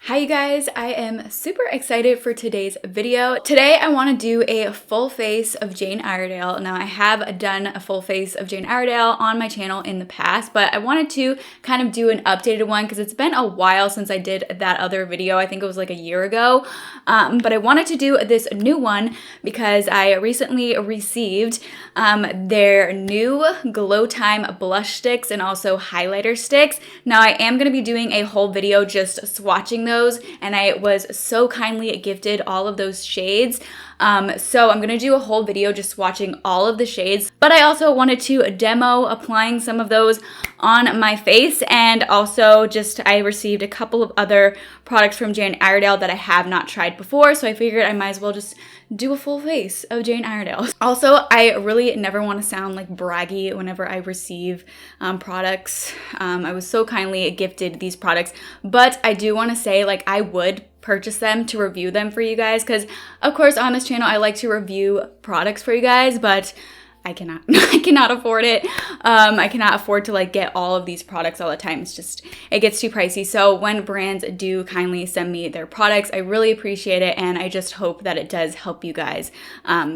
Hi you guys, I am super excited for today's video. Today I want to do a full face of Jane Iredale. Now I have done a full face of Jane Iredale on my channel in the past, but I wanted to kind of do an updated one because it's been a while since I did that other video. I think it was like a year ago, but I wanted to do this new one because I recently received their new Glow Time blush sticks and also highlighter sticks. Now I am going to be doing a whole video just swatching those, and I was so kindly gifted all of those shades. So I'm gonna do a whole video just swatching all of the shades, but I also wanted to demo applying some of those on my face, and also I received a couple of other products from Jane Iredale that I have not tried before, so I figured I might as well just do a full face of Jane Iredale. Also, I really never want to sound like braggy whenever I receive products. I was so kindly gifted these products, but I do want to say, like, I would purchase them to review them for you guys, because of course on this channel I like to review products for you guys, but I cannot afford it. I cannot afford to like get all of these products all the time. It gets too pricey. So when brands do kindly send me their products, I really appreciate it, and I just hope that it does help you guys,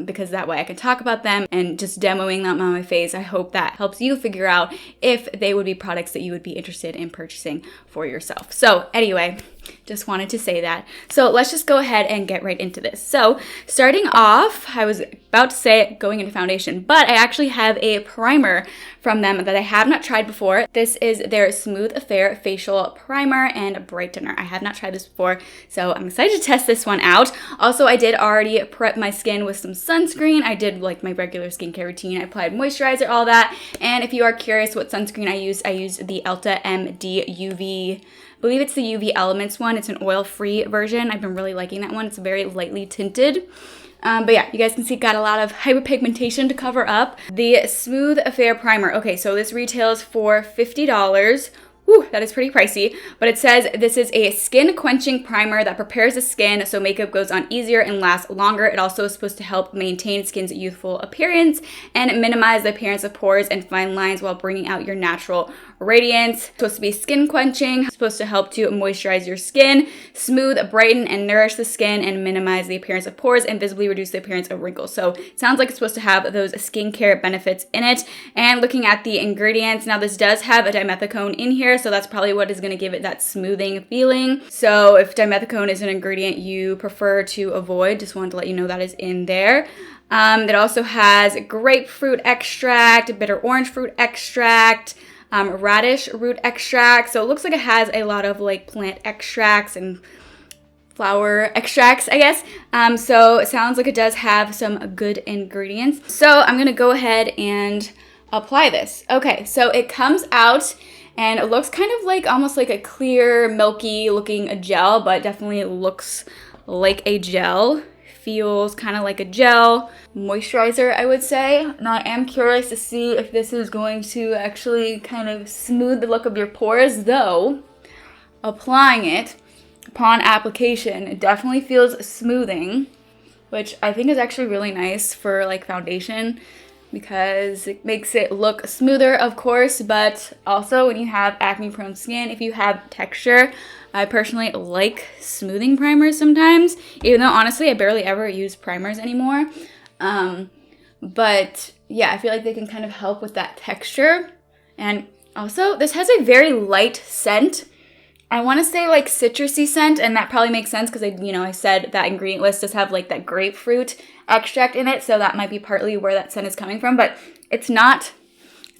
because that way I can talk about them, and just demoing them on my face, I hope that helps you figure out if they would be products that you would be interested in purchasing for yourself. So anyway, just wanted to say that. So let's just go ahead and get right into this. So starting off, I was about to say going into foundation, but I actually have a primer from them that I have not tried before. This is their Smooth Affair Facial Primer and Brightener. I have not tried this before, so I'm excited to test this one out. Also, I did already prep my skin with some sunscreen. I did like my regular skincare routine. I applied moisturizer, all that. And if you are curious what sunscreen I used the Elta MD UV, I believe it's the UV Elements one. It's an oil-free version. I've been really liking that one. It's very lightly tinted. But yeah, you guys can see got a lot of hyperpigmentation to cover up. The Smooth Affair Primer. Okay, so this retails for $50. Whew, that is pretty pricey, but it says this is a skin quenching primer that prepares the skin so makeup goes on easier and lasts longer. It also is supposed to help maintain skin's youthful appearance and minimize the appearance of pores and fine lines while bringing out your natural radiance. It's supposed to be skin quenching, supposed to help to moisturize your skin, smooth, brighten, and nourish the skin, and minimize the appearance of pores and visibly reduce the appearance of wrinkles. So it sounds like it's supposed to have those skincare benefits in it. And looking at the ingredients, now this does have a dimethicone in here, so that's probably what is going to give it that smoothing feeling. So if dimethicone is an ingredient you prefer to avoid, just wanted to let you know that is in there. It also has grapefruit extract, bitter orange fruit extract, radish root extract. So it looks like it has a lot of like plant extracts and flower extracts, I guess. So it sounds like it does have some good ingredients. So I'm going to go ahead and apply this. Okay, so it comes out and it looks kind of like almost like a clear, milky looking gel, but definitely looks like a gel. Feels kind of like a gel moisturizer, I would say. Now I am curious to see if this is going to actually kind of smooth the look of your pores, though applying it upon application, it definitely feels smoothing, which I think is actually really nice for like foundation, because it makes it look smoother, of course, but also when you have acne prone skin, if you have texture, I personally like smoothing primers sometimes, even though honestly I barely ever use primers anymore. But yeah, I feel like they can kind of help with that texture. And also this has a very light scent. I want to say like citrusy scent, and that probably makes sense because I said that ingredient list does have like that grapefruit extract in it, so that might be partly where that scent is coming from, but it's not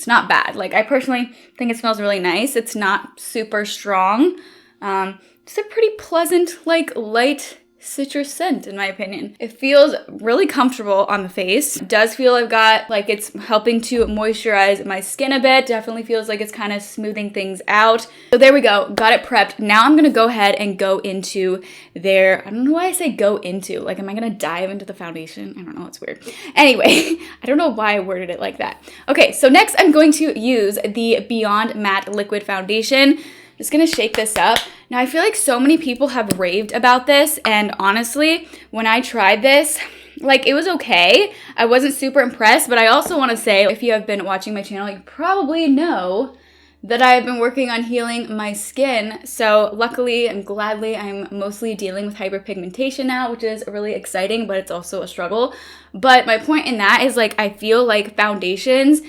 bad. Like, I personally think it smells really nice. It's not super strong. It's a pretty pleasant, like, light citrus scent, in my opinion. It feels really comfortable on the face. It does feel I've got, like, it's helping to moisturize my skin a bit. Definitely feels like it's kind of smoothing things out. So there we go. Got it prepped. Now I'm gonna go ahead and go into I don't know why I say go into. Like, am I gonna dive into the foundation? I don't know. It's weird. Anyway, I don't know why I worded it like that. Okay, so next I'm going to use the Beyond Matte Liquid Foundation. Just gonna shake this up. Now I feel like so many people have raved about this, and honestly, when I tried this, like, it was okay. I wasn't super impressed, but I also want to say, if you have been watching my channel, you probably know that I have been working on healing my skin. So luckily and gladly, I'm mostly dealing with hyperpigmentation now, which is really exciting, but it's also a struggle. But my point in that is like, I feel like foundations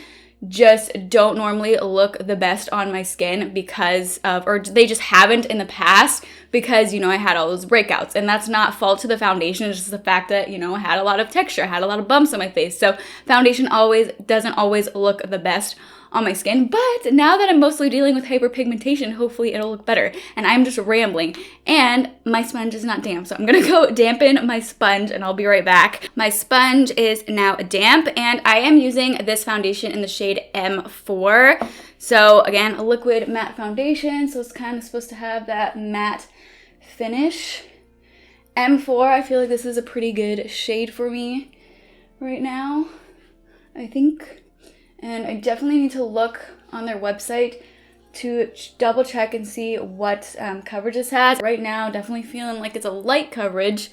just don't normally look the best on my skin because of, or they just haven't in the past because, you know, I had all those breakouts, and that's not fault to the foundation. It's just the fact that, you know, I had a lot of texture, I had a lot of bumps on my face. So foundation doesn't always look the best on my skin, but now that I'm mostly dealing with hyperpigmentation, hopefully it'll look better. And I'm just rambling, and my sponge is not damp, so I'm gonna go dampen my sponge and I'll be right back. My sponge is now damp, and I am using this foundation in the shade M4. So again, a liquid matte foundation, so it's kind of supposed to have that matte finish. M4, I feel like this is a pretty good shade for me right now, I think. And I definitely need to look on their website to double check and see what coverage this has. Right now, definitely feeling like it's a light coverage.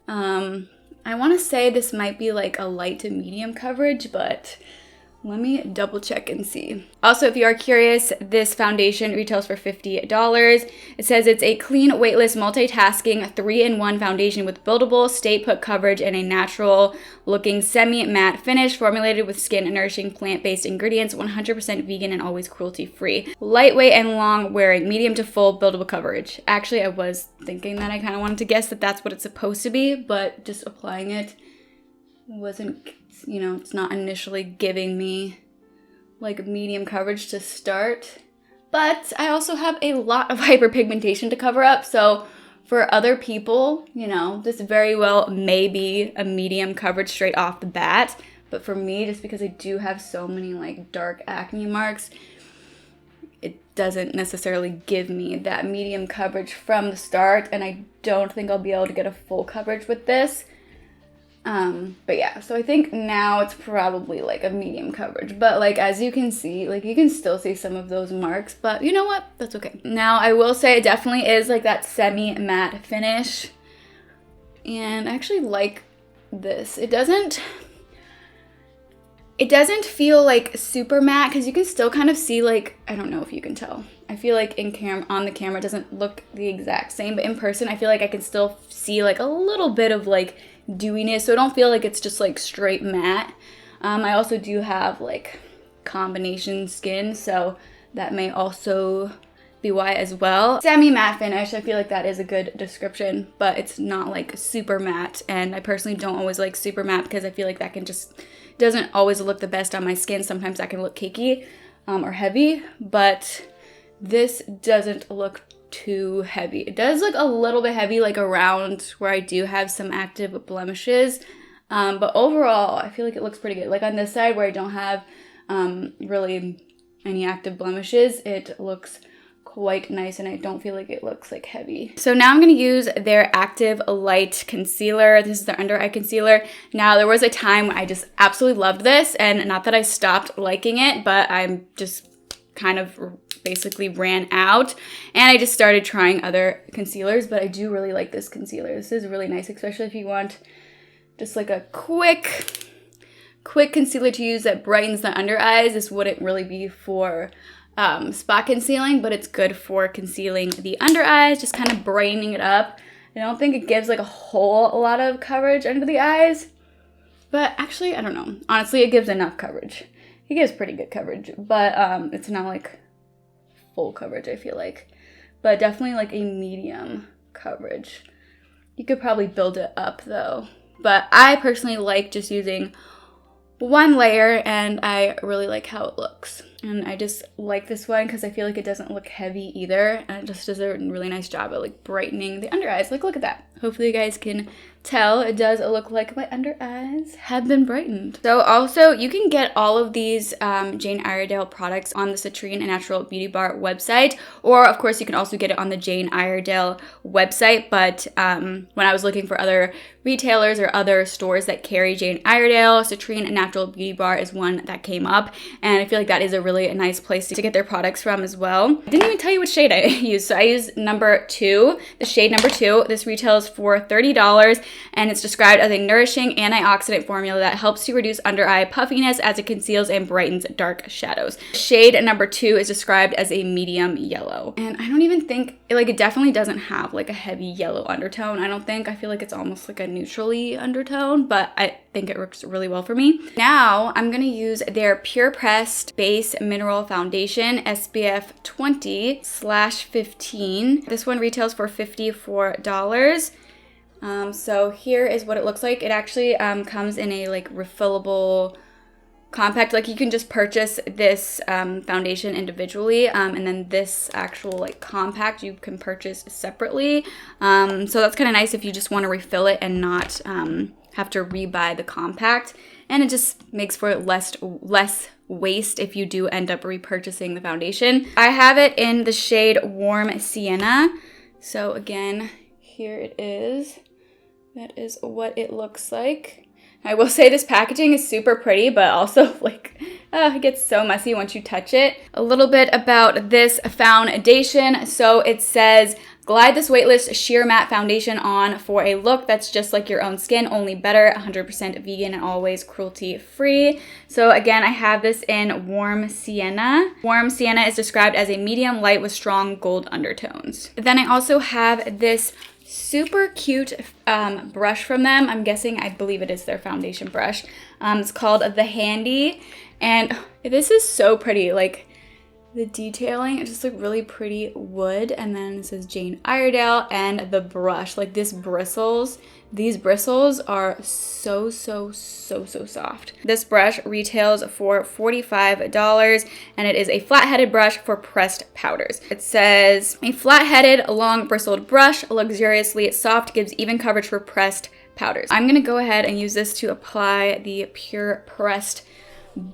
I want to say this might be like a light to medium coverage, but let me double check and see. Also, if you are curious, this foundation retails for $50. It says it's a clean, weightless, multitasking 3-in-1 foundation with buildable, stay-put coverage and a natural-looking semi-matte finish formulated with skin-nourishing plant-based ingredients, 100% vegan and always cruelty-free. Lightweight and long-wearing, medium to full buildable coverage. Actually, I was thinking that I kind of wanted to guess that that's what it's supposed to be, but just applying it wasn't, you know, it's not initially giving me like medium coverage to start. But I also have a lot of hyperpigmentation to cover up, so for other people, you know, this very well may be a medium coverage straight off the bat. But for me, just because I do have so many like dark acne marks, it doesn't necessarily give me that medium coverage from the start, and I don't think I'll be able to get a full coverage with this. But yeah, so I think now it's probably like a medium coverage, but like, as you can see, like you can still see some of those marks, but you know what, that's okay. Now I will say it definitely is like that semi-matte finish, and I actually like this. It doesn't feel like super matte, because you can still kind of see, like, I don't know if you can tell. I feel like on the camera it doesn't look the exact same, but in person I feel like I can still see like a little bit of like dewiness, so I don't feel like it's just like straight matte. I also do have like combination skin, so that may also be why as well. Semi-matte finish, I feel like that is a good description, but it's not like super matte, and I personally don't always like super matte because I feel like that can just doesn't always look the best on my skin. Sometimes that can look cakey or heavy, but this doesn't look too heavy. It does look a little bit heavy, like around where I do have some active blemishes, but overall I feel like it looks pretty good. Like on this side where I don't have really any active blemishes, it looks quite nice, and I don't feel like it looks like heavy. So now I'm going to use their Active Light Concealer. This is their under eye concealer. Now there was a time when I just absolutely loved this, and not that I stopped liking it, but I'm just kind of basically ran out, and I just started trying other concealers, but I do really like this concealer. This is really nice, especially if you want just like a quick concealer to use that brightens the under eyes. This wouldn't really be for spot concealing, but it's good for concealing the under eyes, just kind of brightening it up. I don't think it gives like a whole lot of coverage under the eyes, but actually, I don't know. Honestly, it gives enough coverage. It gives pretty good coverage, but it's not like full coverage, I feel like, but definitely like a medium coverage. You could probably build it up though, but I personally like just using one layer, and I really like how it looks. And I just like this one because I feel like it doesn't look heavy either, and it just does a really nice job at like brightening the under eyes. Like, look at that. Hopefully you guys can tell. It does look like my under eyes have been brightened. So also, you can get all of these Jane Iredale products on the Citrine Natural Beauty Bar website, or of course you can also get it on the Jane Iredale website. But when I was looking for other retailers or other stores that carry Jane Iredale, Citrine Natural Beauty Bar is one that came up, and I feel like that is a really nice place to get their products from as well. I didn't even tell you what shade I used. So I used number 2, the shade number 2. This retails for $30 and it's described as a nourishing antioxidant formula that helps to reduce under eye puffiness as it conceals and brightens dark shadows. Shade number 2 is described as a medium yellow. And I don't even think, like, it definitely doesn't have like a heavy yellow undertone. I don't think. I feel like it's almost like a neutrally undertone, but I think it works really well for me. Now I'm gonna use their Pure Pressed Base Mineral Foundation SPF 20/15. This one retails for $54. So here is what it looks like. It actually comes in a like refillable compact. Like you can just purchase this foundation individually, and then this actual like compact you can purchase separately. So that's kind of nice if you just want to refill it and not have to rebuy the compact. And it just makes for less waste if you do end up repurchasing the foundation. I have it in the shade Warm Sienna. So again, here it is. That is what it looks like. I will say this packaging is super pretty, but also like, it gets so messy once you touch it. A little bit about this foundation. So it says, glide this weightless sheer matte foundation on for a look that's just like your own skin, only better, 100% vegan and always cruelty free. So again, I have this in Warm Sienna. Warm Sienna is described as a medium light with strong gold undertones. Then I also have this super cute brush from them. I'm guessing, I believe it is their foundation brush. It's called the Handy, and this is so pretty. Like the detailing, it's just like really pretty wood, and then it says Jane Iredale, and the brush, like this bristles. These bristles are so soft. This brush retails for $45 and it is a flat-headed brush for pressed powders. It says, a flat-headed, long bristled brush, luxuriously soft, gives even coverage for pressed powders. I'm gonna go ahead and use this to apply the Pure Pressed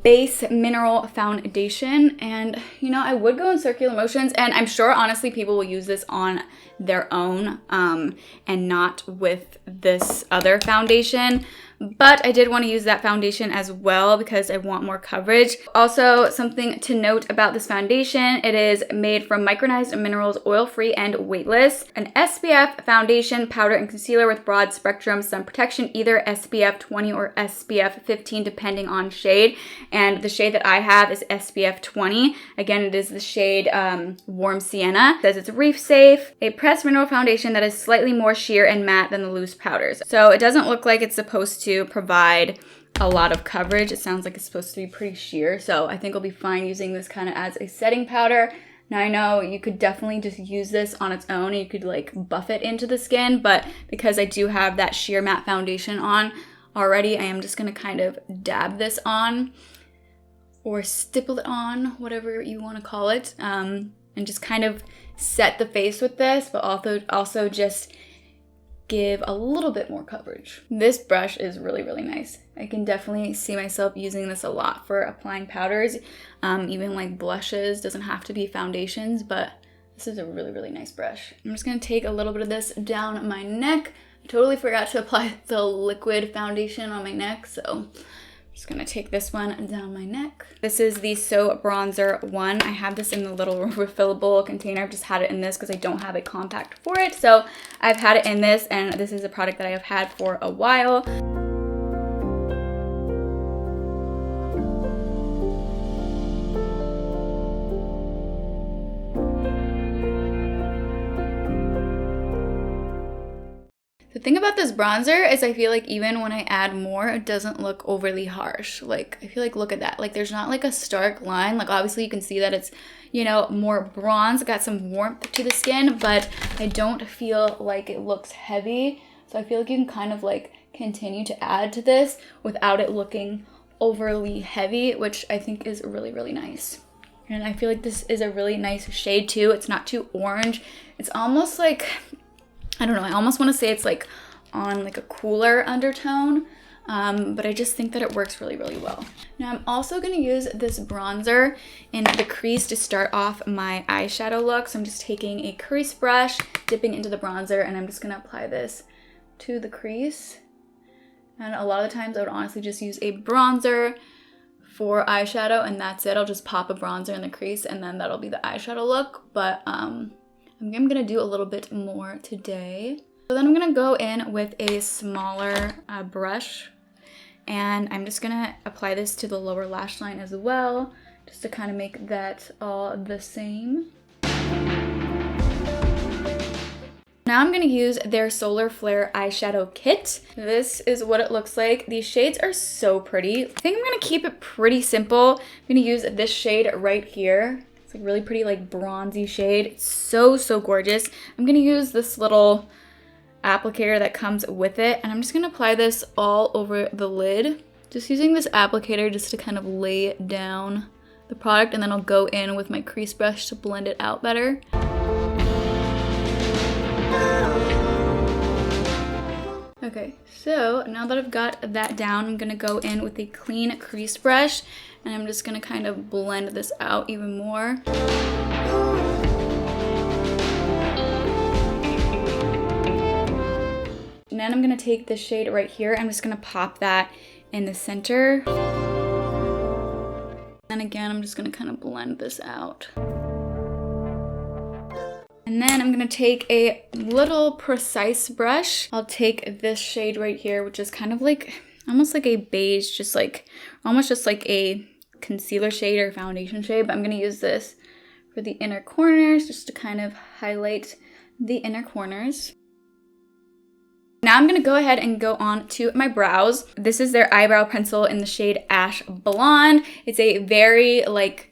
Base Mineral Foundation, and you know, I would go in circular motions, and I'm sure honestly people will use this on their own and not with this other foundation, but I did want to use that foundation as well because I want more coverage. Also, something to note about this foundation, it is made from micronized minerals, oil-free and weightless. An SPF foundation, powder, and concealer with broad spectrum sun protection, either SPF 20 or SPF 15 depending on shade. And the shade that I have is SPF 20. Again, it is the shade Warm Sienna. It says it's reef safe, a pressed mineral foundation that is slightly more sheer and matte than the loose powders. So it doesn't look like it's supposed to provide a lot of coverage. It sounds like it's supposed to be pretty sheer, so I think I'll be fine using this kind of as a setting powder. Now I know you could definitely just use this on its own and you could like buff it into the skin, but because I do have that sheer matte foundation on already, I am just gonna kind of dab this on or stipple it on, whatever you want to call it, and just kind of set the face with this, but also just give a little bit more coverage. This brush is really nice. I can definitely see myself using this a lot for applying powders, even like blushes. Doesn't have to be foundations, but this is a really nice brush. I'm just gonna take a little bit of this down my neck. I totally forgot to apply the liquid foundation on my neck, so just gonna take this one down my neck. This is the So Bronzer one. I have this in the little refillable container. I've just had it in this because I don't have a compact for it. So I've had it in this, and this is a product that I have had for a while. The thing about this bronzer is I feel like even when I add more, it doesn't look overly harsh. Like, I feel like, look at that. Like, there's not like a stark line. Like, obviously you can see that it's, you know, more bronze, got some warmth to the skin, but I don't feel like it looks heavy. So I feel like you can kind of like continue to add to this without it looking overly heavy, which I think is really nice. And I feel like this is a really nice shade too. It's not too orange. It's almost like, I don't know, I almost want to say it's like on like a cooler undertone, but I just think that it works really well. Now I'm also going to use this bronzer in the crease to start off my eyeshadow look. So I'm just taking a crease brush, dipping into the bronzer, and I'm just going to apply this to the crease. And a lot of the times I would honestly just use a bronzer for eyeshadow, and that's it. I'll just pop a bronzer in the crease and then that'll be the eyeshadow look. But I'm gonna do a little bit more today. So then I'm gonna go in with a smaller brush, and I'm just gonna apply this to the lower lash line as well, just to kind of make that all the same. Now I'm gonna use their Solar Flare eyeshadow kit. This is what it looks like. These shades are so pretty. I think I'm gonna keep it pretty simple. I'm gonna use this shade right here. It's a really pretty like bronzy shade. It's so, so gorgeous. I'm gonna use this little applicator that comes with it, and I'm just gonna apply this all over the lid. Just using this applicator just to kind of lay down the product, and then I'll go in with my crease brush to blend it out better. Okay, so now that I've got that down, I'm gonna go in with a clean crease brush, and I'm just gonna kind of blend this out even more. And then I'm gonna take this shade right here. I'm just gonna pop that in the center. And again, I'm just gonna kind of blend this out. And then I'm gonna take a little precise brush. I'll take this shade right here, which is kind of like, almost like a beige, just like, almost just like a concealer shade or foundation shade. But I'm gonna use this for the inner corners, just to kind of highlight the inner corners. Now I'm gonna go ahead and go on to my brows. This is their eyebrow pencil in the shade Ash Blonde. It's a very like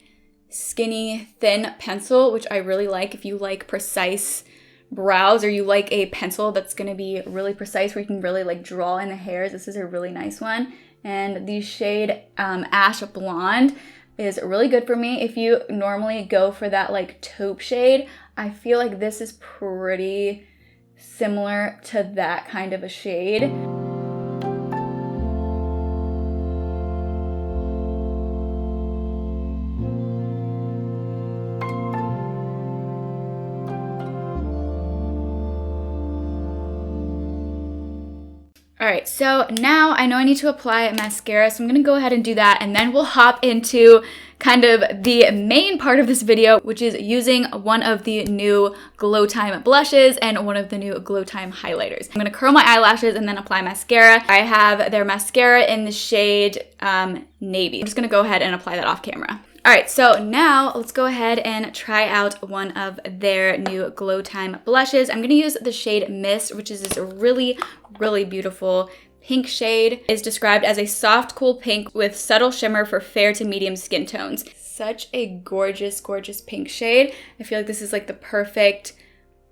skinny, thin pencil, which I really like. If you like precise brows, or you like a pencil that's gonna be really precise where you can really like draw in the hairs, this is a really nice one. And the shade Ash Blonde is really good for me. If you normally go for that like taupe shade, I feel like this is pretty similar to that kind of a shade. All right, so now I know I need to apply mascara, so I'm gonna go ahead and do that, and then we'll hop into kind of the main part of this video, which is using one of the new Glow Time blushes and one of the new Glow Time highlighters. I'm gonna curl my eyelashes and then apply mascara. I have their mascara in the shade Navy. I'm just gonna go ahead and apply that off camera. All right, so now let's go ahead and try out one of their new Glow Time blushes. I'm gonna use the shade Mist, which is this really, really beautiful pink shade. It's described as a soft, cool pink with subtle shimmer for fair to medium skin tones. Such a gorgeous, gorgeous pink shade. I feel like this is like the perfect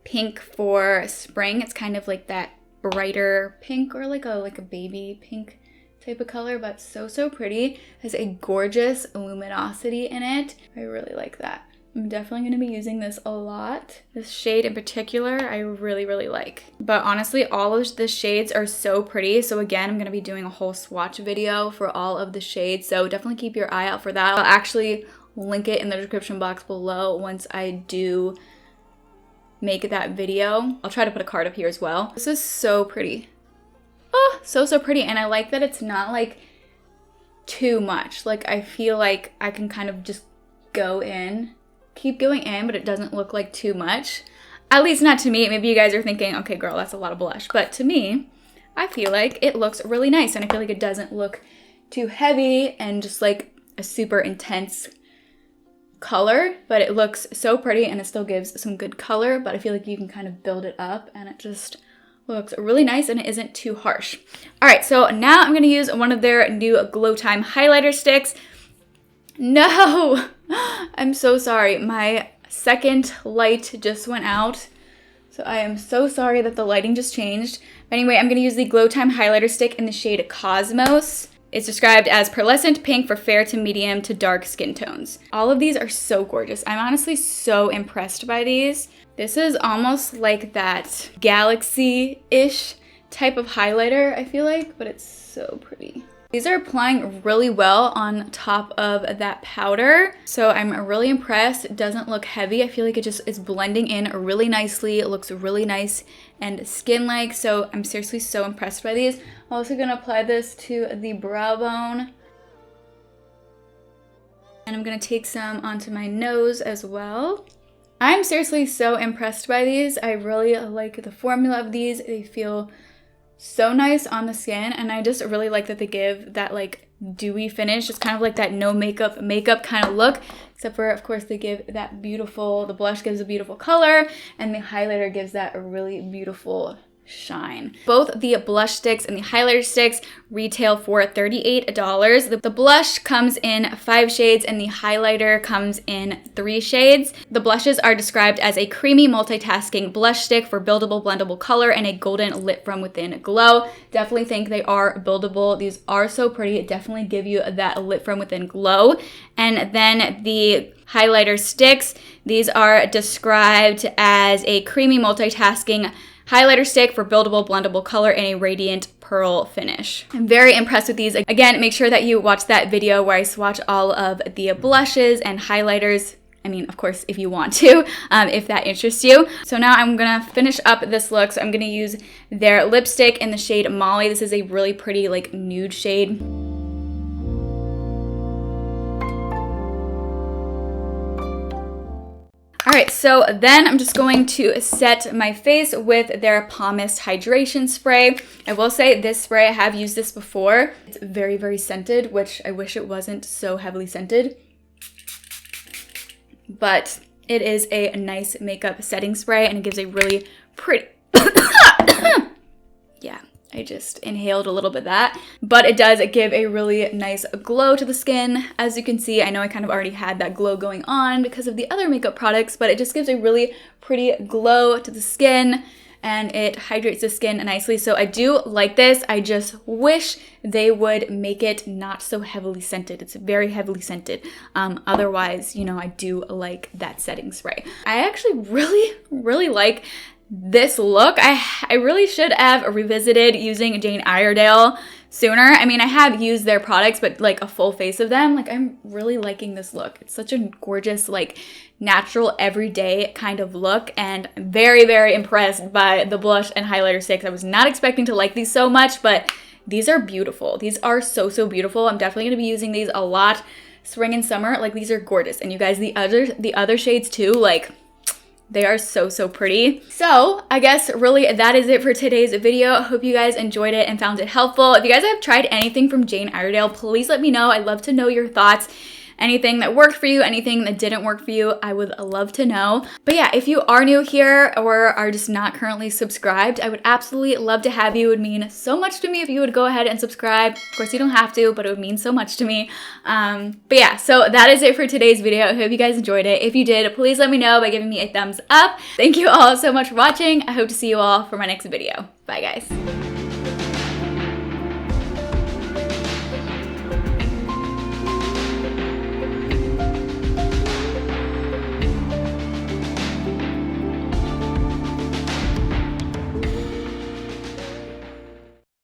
pink for spring. It's kind of like that brighter pink, or like a baby pink type of color, but so, so pretty. Has a gorgeous luminosity in it. I really like that. I'm definitely going to be using this a lot. This shade in particular, I really, really like. But honestly, all of the shades are so pretty. So again, I'm going to be doing a whole swatch video for all of the shades. So definitely keep your eye out for that. I'll actually link it in the description box below once I do make that video. I'll try to put a card up here as well. This is so pretty. Oh, so, so pretty. And I like that it's not like too much. Like I feel like I can kind of just go in, keep going in, but it doesn't look like too much. At least not to me. Maybe you guys are thinking, okay, girl, that's a lot of blush. But to me, I feel like it looks really nice. And I feel like it doesn't look too heavy and just like a super intense color, but it looks so pretty and it still gives some good color, but I feel like you can kind of build it up and it just looks really nice and it isn't too harsh. All right, so now I'm gonna use one of their new Glow Time highlighter sticks. No, I'm so sorry. My second light just went out. So I am so sorry that the lighting just changed. But anyway, I'm gonna use the Glow Time highlighter stick in the shade Cosmos. It's described as pearlescent pink for fair to medium to dark skin tones. All of these are so gorgeous. I'm honestly so impressed by these. This is almost like that galaxy-ish type of highlighter, I feel like, but it's so pretty. These are applying really well on top of that powder, so I'm really impressed. It doesn't look heavy. I feel like it just is blending in really nicely. It looks really nice and skin-like, so I'm seriously so impressed by these. I'm also gonna apply this to the brow bone. And I'm gonna take some onto my nose as well. I'm seriously so impressed by these. I really like the formula of these. They feel so nice on the skin, and I just really like that they give that like dewy finish. It's kind of like that no makeup kind of look, except for of course they give that beautiful, the blush gives a beautiful color and the highlighter gives that really beautiful shine. Both the blush sticks and the highlighter sticks retail for $38. The blush comes in 5 shades and the highlighter comes in 3 shades. The blushes are described as a creamy multitasking blush stick for buildable blendable color and a golden lit from within glow. Definitely think they are buildable. These are so pretty. Definitely give you that lit from within glow. And then the highlighter sticks, these are described as a creamy multitasking highlighter stick for buildable blendable color and a radiant pearl finish. I'm very impressed with these. Again, make sure that you watch that video where I swatch all of the blushes and highlighters. I mean, of course, if you want to, if that interests you. So now I'm gonna finish up this look. So I'm gonna use their lipstick in the shade Molly. This is a really pretty like nude shade. All right, so then I'm just going to set my face with their Pumice Hydration Spray. I will say this spray, I have used this before. It's very, very scented, which I wish it wasn't so heavily scented. But it is a nice makeup setting spray and it gives a really pretty... Yeah. I just inhaled a little bit of that, but it does give a really nice glow to the skin. As you can see, I know I kind of already had that glow going on because of the other makeup products, but it just gives a really pretty glow to the skin and it hydrates the skin nicely. So I do like this. I just wish they would make it not so heavily scented. It's very heavily scented. Otherwise, you know, I do like that setting spray. I actually really like this look. I really should have revisited using Jane Iredale sooner. I mean, I have used their products, but like a full face of them, like I'm really liking this look. It's such a gorgeous, like natural, everyday kind of look, and I'm very, very impressed by the blush and highlighter sticks. I was not expecting to like these so much, but these are beautiful. These are so beautiful. I'm definitely gonna be using these a lot spring and summer. Like these are gorgeous. And you guys, the other shades too, like they are so pretty. So I guess really that is it for today's video. I hope you guys enjoyed it and found it helpful. If you guys have tried anything from Jane Iredale, please let me know. I'd love to know your thoughts. Anything that worked for you, anything that didn't work for you, I would love to know. But yeah, if you are new here or are just not currently subscribed, I would absolutely love to have you. It would mean so much to me if you would go ahead and subscribe. Of course, you don't have to, but it would mean so much to me. But yeah, so that is it for today's video. I hope you guys enjoyed it. If you did, please let me know by giving me a thumbs up. Thank you all so much for watching. I hope to see you all for my next video. Bye, guys.